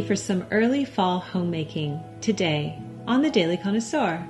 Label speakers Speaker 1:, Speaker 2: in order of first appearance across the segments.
Speaker 1: for some early fall homemaking today on the Daily Connoisseur.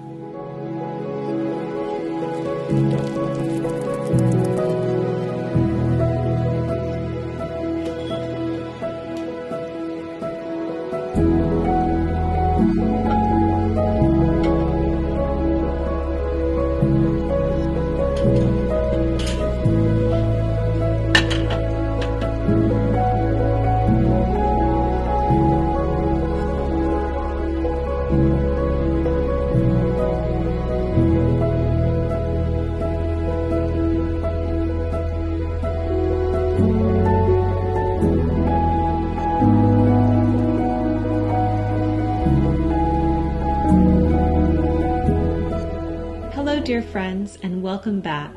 Speaker 1: Hello, dear friends, and welcome back.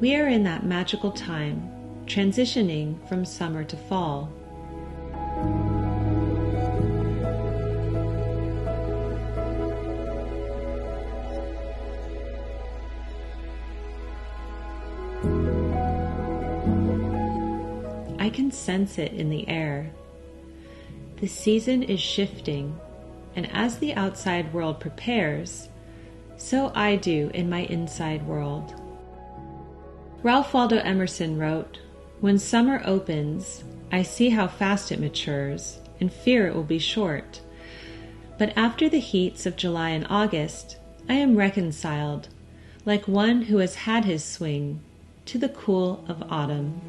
Speaker 1: We are in that magical time, transitioning from summer to fall. I can sense it in the air. The season is shifting, and as the outside world prepares, so I do in my inside world. Ralph Waldo Emerson wrote, "When summer opens, I see how fast it matures, and fear it will be short. But after the heats of July and August, I am reconciled, like one who has had his swing, to the cool of autumn."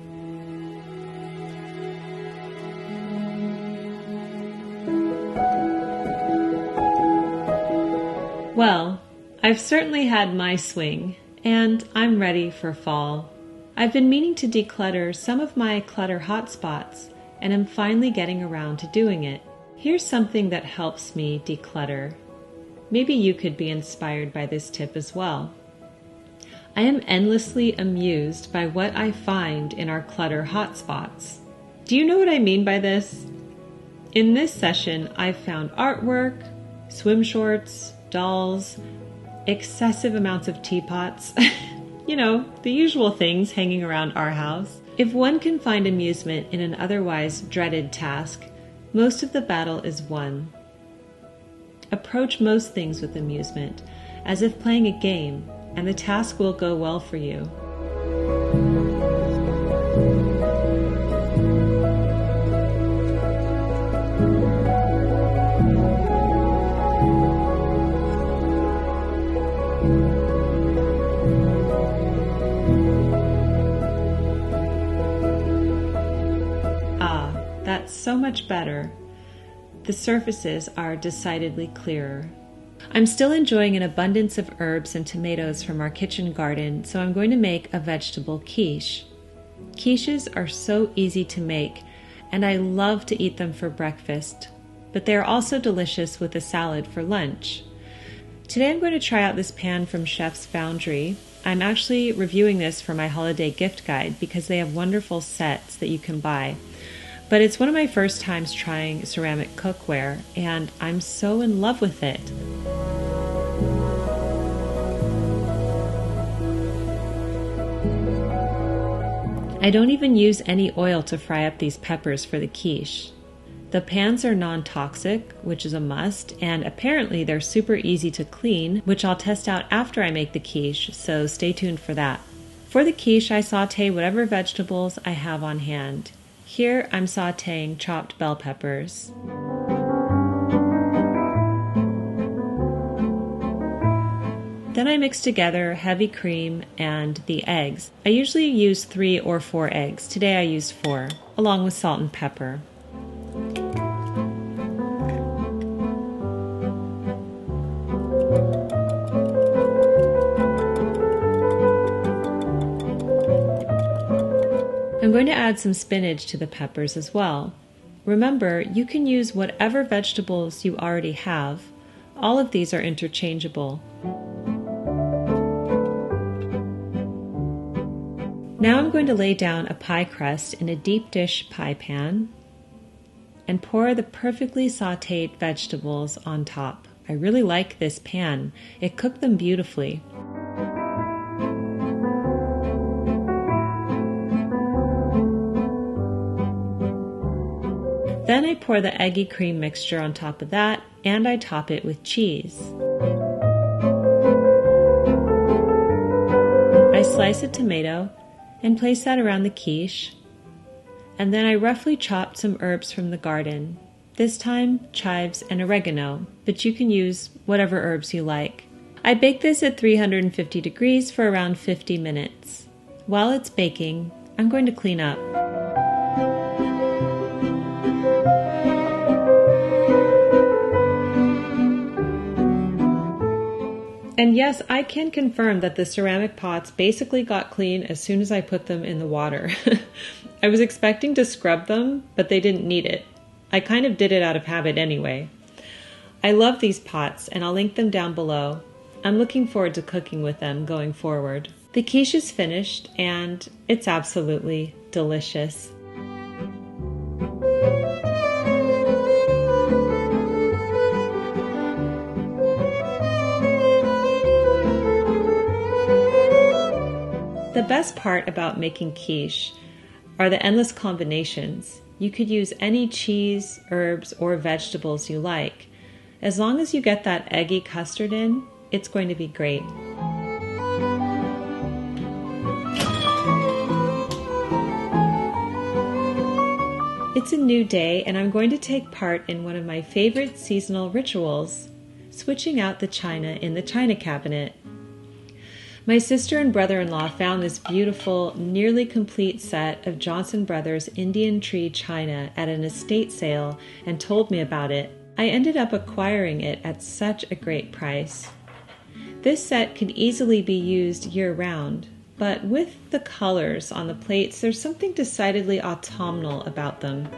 Speaker 1: Well, I've certainly had my swing, and I'm ready for fall. I've been meaning to declutter some of my clutter hotspots, and am finally getting around to doing it. Here's something that helps me declutter. Maybe you could be inspired by this tip as well. I am endlessly amused by what I find in our clutter hotspots. Do you know what I mean by this? In this session, I've found artwork, swim shorts, dolls, excessive amounts of teapots, you know, the usual things hanging around our house. If one can find amusement in an otherwise dreaded task, most of the battle is won. Approach most things with amusement, as if playing a game, and the task will go well for you. That's so much better. The surfaces are decidedly clearer. I'm still enjoying an abundance of herbs and tomatoes from our kitchen garden, so I'm going to make a vegetable quiche. Quiches are so easy to make, and I love to eat them for breakfast, but they are also delicious with a salad for lunch. Today I'm going to try out this pan from Chef's Foundry. I'm actually reviewing this for my holiday gift guide because they have wonderful sets that you can buy. But it's one of my first times trying ceramic cookware, and I'm so in love with it. I don't even use any oil to fry up these peppers for the quiche. The pans are non-toxic, which is a must, and apparently they're super easy to clean, which I'll test out after I make the quiche, so stay tuned for that. For the quiche, I sauté whatever vegetables I have on hand. Here I'm sautéing chopped bell peppers. Then I mix together heavy cream and the eggs. I usually use 3 or 4 eggs. Today I used 4, along with salt and pepper. I'm going to add some spinach to the peppers as well. Remember, you can use whatever vegetables you already have. All of these are interchangeable. Now I'm going to lay down a pie crust in a deep dish pie pan and pour the perfectly sautéed vegetables on top. I really like this pan. It cooked them beautifully. Then I pour the eggy cream mixture on top of that, and I top it with cheese. I slice a tomato and place that around the quiche, and then I roughly chopped some herbs from the garden, this time chives and oregano, but you can use whatever herbs you like. I bake this at 350 degrees for around 50 minutes. While it's baking, I'm going to clean up. And yes, I can confirm that the ceramic pots basically got clean as soon as I put them in the water. I was expecting to scrub them, but they didn't need it. I kind of did it out of habit anyway. I love these pots, and I'll link them down below. I'm looking forward to cooking with them going forward. The quiche is finished, and it's absolutely delicious. The best part about making quiche are the endless combinations. You could use any cheese, herbs, or vegetables you like. As long as you get that eggy custard in, it's going to be great. It's a new day, and I'm going to take part in one of my favorite seasonal rituals, switching out the china in the china cabinet. My sister and brother-in-law found this beautiful, nearly complete set of Johnson Brothers Indian tree china at an estate sale and told me about it. I ended up acquiring it at such a great price. This set could easily be used year-round, but with the colors on the plates, there's something decidedly autumnal about them.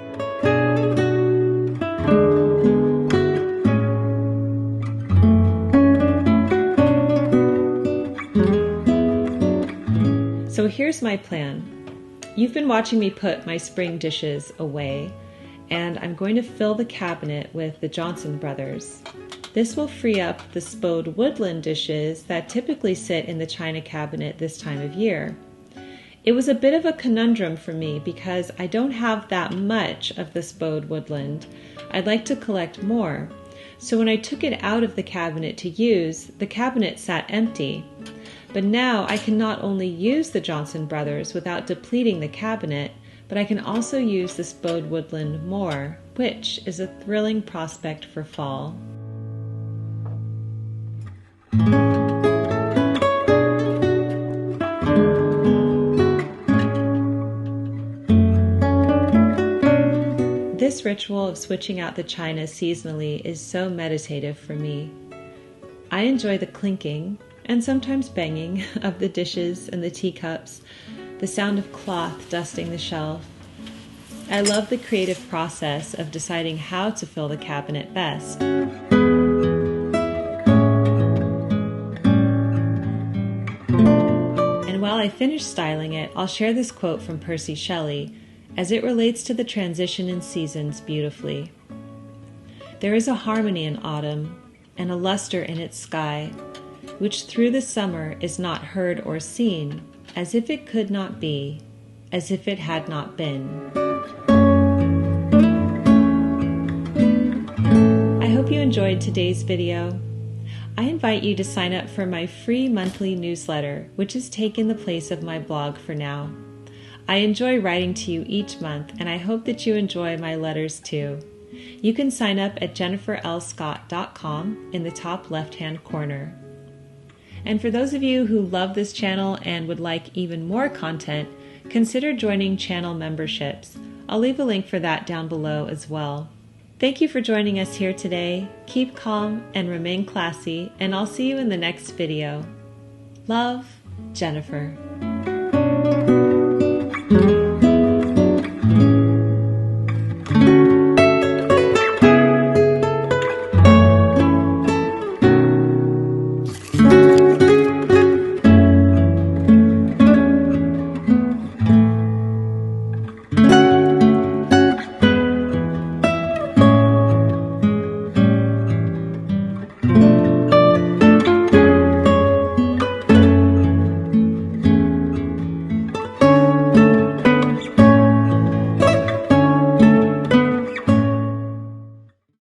Speaker 1: So here's my plan. You've been watching me put my spring dishes away, and I'm going to fill the cabinet with the Johnson Brothers. This will free up the Spode woodland dishes that typically sit in the china cabinet this time of year. It was a bit of a conundrum for me because I don't have that much of the Spode woodland. I'd like to collect more. So when I took it out of the cabinet to use, the cabinet sat empty. But now I can not only use the Johnson Brothers without depleting the cabinet, but I can also use the Spode woodland more, which is a thrilling prospect for fall. This ritual of switching out the china seasonally is so meditative for me. I enjoy the clinking and sometimes banging of the dishes and the teacups, the sound of cloth dusting the shelf. I love the creative process of deciding how to fill the cabinet best. And while I finish styling it, I'll share this quote from Percy Shelley as it relates to the transition in seasons beautifully. There is a harmony in autumn and a luster in its sky, which through the summer is not heard or seen, as if it could not be, as if it had not been. I hope you enjoyed today's video. I invite you to sign up for my free monthly newsletter, which has taken the place of my blog for now. I enjoy writing to you each month, and I hope that you enjoy my letters too. You can sign up at jenniferlscott.com in the top left-hand corner. And for those of you who love this channel and would like even more content, consider joining channel memberships. I'll leave a link for that down below as well. Thank you for joining us here today. Keep calm and remain classy, and I'll see you in the next video. Love, Jennifer.